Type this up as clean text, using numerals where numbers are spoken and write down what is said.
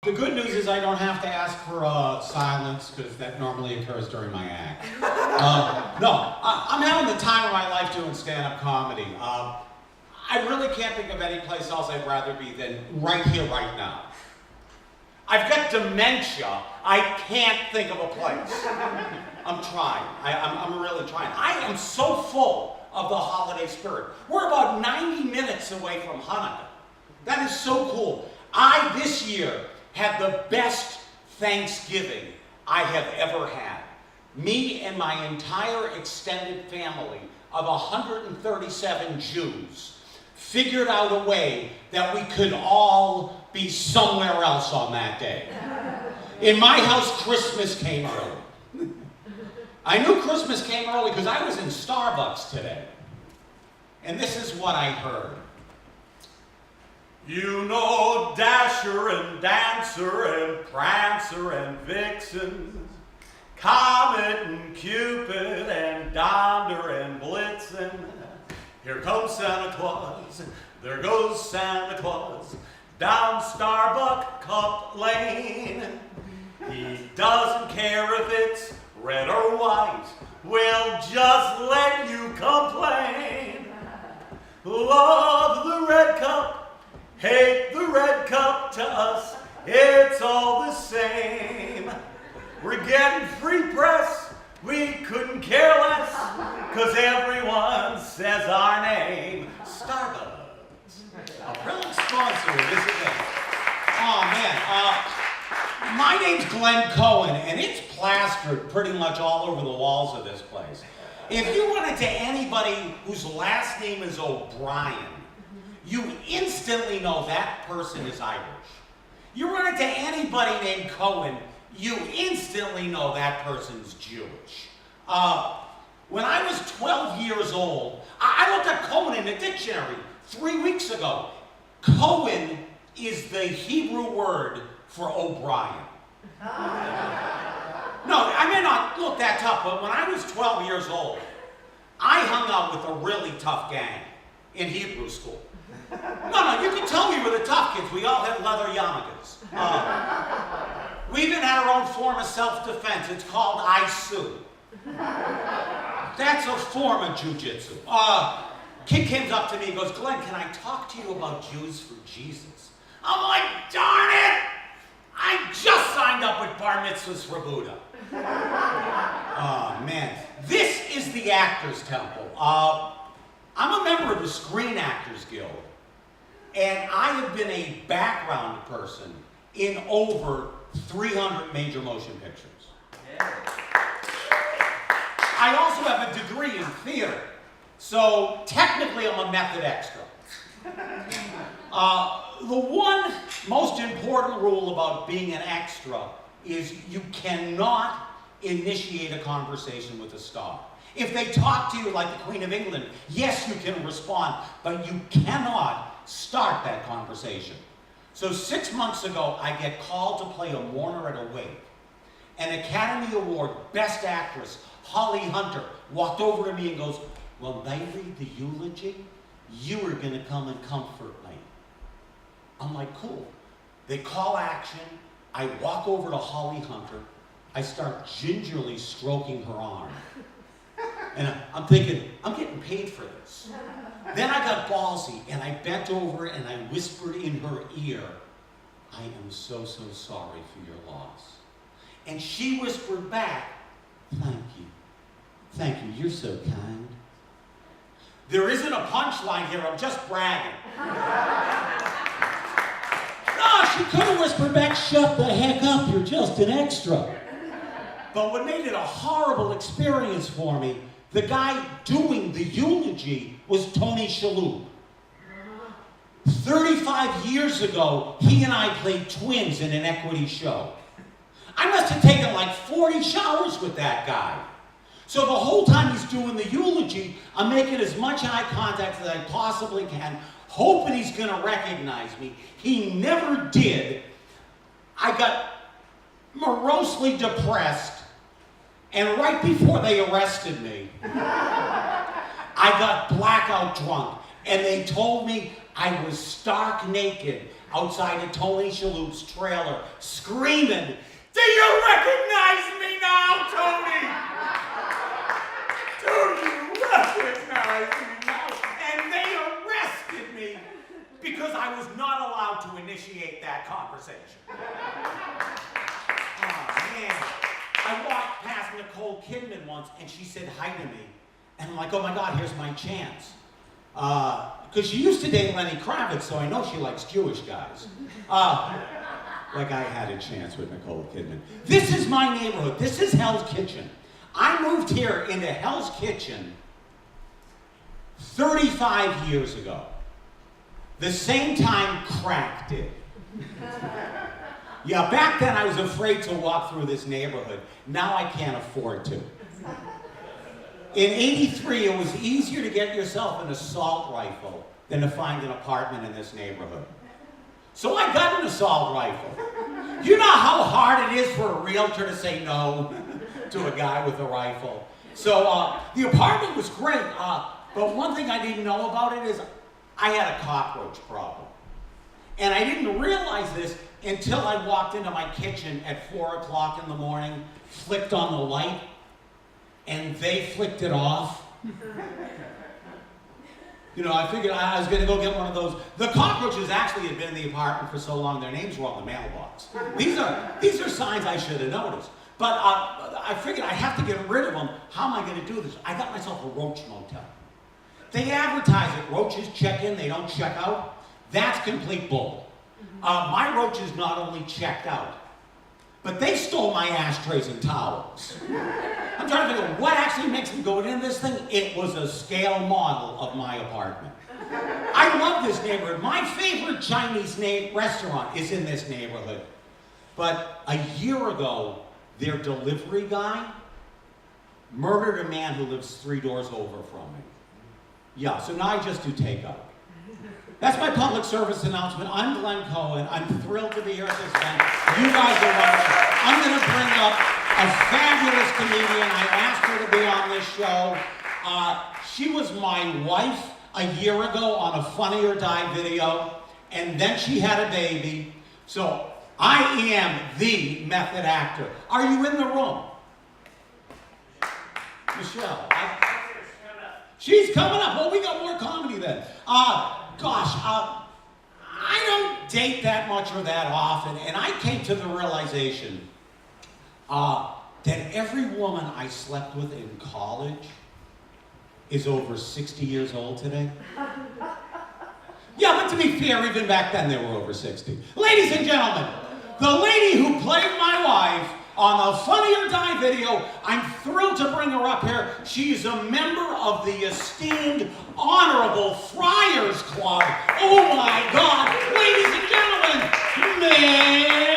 The good news is I don't have to ask for silence, because that normally occurs during my act. I'm having the time of my life doing stand-up comedy. I really can't think of any place else I'd rather be than right here, right now. I've got dementia. I can't think of a place. I'm trying. I'm really trying. I am so full of the holiday spirit. We're about 90 minutes away from Hanukkah. That is so cool. I, this year, had the best Thanksgiving I have ever had. Me and my entire extended family of 137 Jews figured out a way that we could all be somewhere else on that day. In my house, Christmas came early. I knew Christmas came early because I was in Starbucks today. And this is what I heard. You know Dasher and Dancer and Prancer and Vixen, Comet and Cupid and Donder and Blitzen. Here comes Santa Claus, there goes Santa Claus, down Starbuck Cup Lane. He doesn't care if it's red or white, we'll just let you complain. Love the red cup, hate the red cup, to us it's all the same. We're getting free press, we couldn't care less, cause everyone says our name. Starbucks. A brilliant sponsor of this event. Oh man, my name's Glenn Cohen, and it's plastered pretty much all over the walls of this place. If you run into anybody whose last name is O'Brien, you instantly know that person is Irish. You run into anybody named Cohen, you instantly know that person's Jewish. When I was 12 years old, I looked up Cohen in the dictionary 3 weeks ago. Cohen is the Hebrew word for O'Brien. No, I may not look that tough, but when I was 12 years old, I hung out with a really tough gang in Hebrew school. No, you can tell we were the tough kids. We all had leather yarmulkes. We even had our own form of self-defense. It's called I Sue. That's a form of jujitsu. Kid comes up to me and goes, Glenn, can I talk to you about Jews for Jesus? I'm like, darn it! I just signed up with Bar Mitzvahs for Buddha. Oh, man. This is the Actors Temple. I'm a member of the Screen Actors Guild, and I have been a background person in over 300 major motion pictures. Yeah. I also have a degree in theater, so technically I'm a method extra. The one most important rule about being an extra is you cannot initiate a conversation with a star. If they talk to you like the Queen of England, yes, you can respond, but you cannot start that conversation. So 6 months ago, I get called to play a mourner at a wake. An Academy Award Best Actress, Holly Hunter, walked over to me and goes, when they read the eulogy, you are going to come and comfort me. I'm like, cool. They call action. I walk over to Holly Hunter. I start gingerly stroking her arm. And I'm thinking, I'm getting paid for this. Then I got ballsy, and I bent over and I whispered in her ear, I am so, so sorry for your loss. And she whispered back, thank you. Thank you, you're so kind. There isn't a punchline here, I'm just bragging. No, she could have whispered back, shut the heck up, you're just an extra. But what made it a horrible experience for me, the guy doing the eulogy was Tony Shalhoub. 35 years ago, he and I played twins in an equity show. I must have taken like 40 showers with that guy. So the whole time he's doing the eulogy, I'm making as much eye contact as I possibly can, hoping he's going to recognize me. He never did. I got morosely depressed, and right before they arrested me, I got blackout drunk, and they told me I was stark naked. outside of Tony Shalhoub's trailer, screaming, "Do you recognize me now, Tony? Do you recognize me now?" And they arrested me because I was not allowed to initiate that conversation. Oh, man. I walked past Nicole Kidman once, and she said hi to me. And I'm like, oh my God, here's my chance. Because she used to date Lenny Kravitz, so I know she likes Jewish guys. Like I had a chance with Nicole Kidman. This is my neighborhood. This is Hell's Kitchen. I moved here into Hell's Kitchen 35 years ago. The same time crack did. Yeah, back then I was afraid to walk through this neighborhood. Now I can't afford to. In '83, it was easier to get yourself an assault rifle than to find an apartment in this neighborhood. So I got an assault rifle. You know how hard it is for a realtor to say no to a guy with a rifle? So the apartment was great, but one thing I didn't know about it is I had a cockroach problem. And I didn't realize this until I walked into my kitchen at 4 o'clock in the morning, flicked on the light, and they flicked it off. You know, I figured I was going to go get one of those. The cockroaches actually had been in the apartment for so long, their names were on the mailbox. These are signs I should have noticed. But I figured I have to get rid of them. How am I going to do this? I got myself a roach motel. They advertise it. Roaches check in, they don't check out. That's complete bull. My roaches not only checked out, but they stole my ashtrays and towels. I'm trying to figure out what actually makes them go in this thing. It was a scale model of my apartment. I love this neighborhood. My favorite Chinese restaurant is in this neighborhood. But a year ago, their delivery guy murdered a man who lives 3 doors over from me. Yeah, so now I just do takeout. That's my public service announcement. I'm Glenn Cohen. I'm thrilled to be here at this event. You guys are wonderful. I'm going to bring up a fabulous comedian. I asked her to be on this show. She was my wife a year ago on a Funny or Die video, and then she had a baby. So I am the method actor. Are you in the room? Michelle. She's coming up. Well, we got more comedy then. I don't date that much or that often, and I came to the realization that every woman I slept with in college is over 60 years old today. Yeah, but to be fair, even back then they were over 60. Ladies and gentlemen, the lady who played my wife on the Funny or Die video, I'm thrilled to bring her up here. She's a member of the esteemed Honorable Friars Club. Oh my God, ladies and gentlemen, Peri!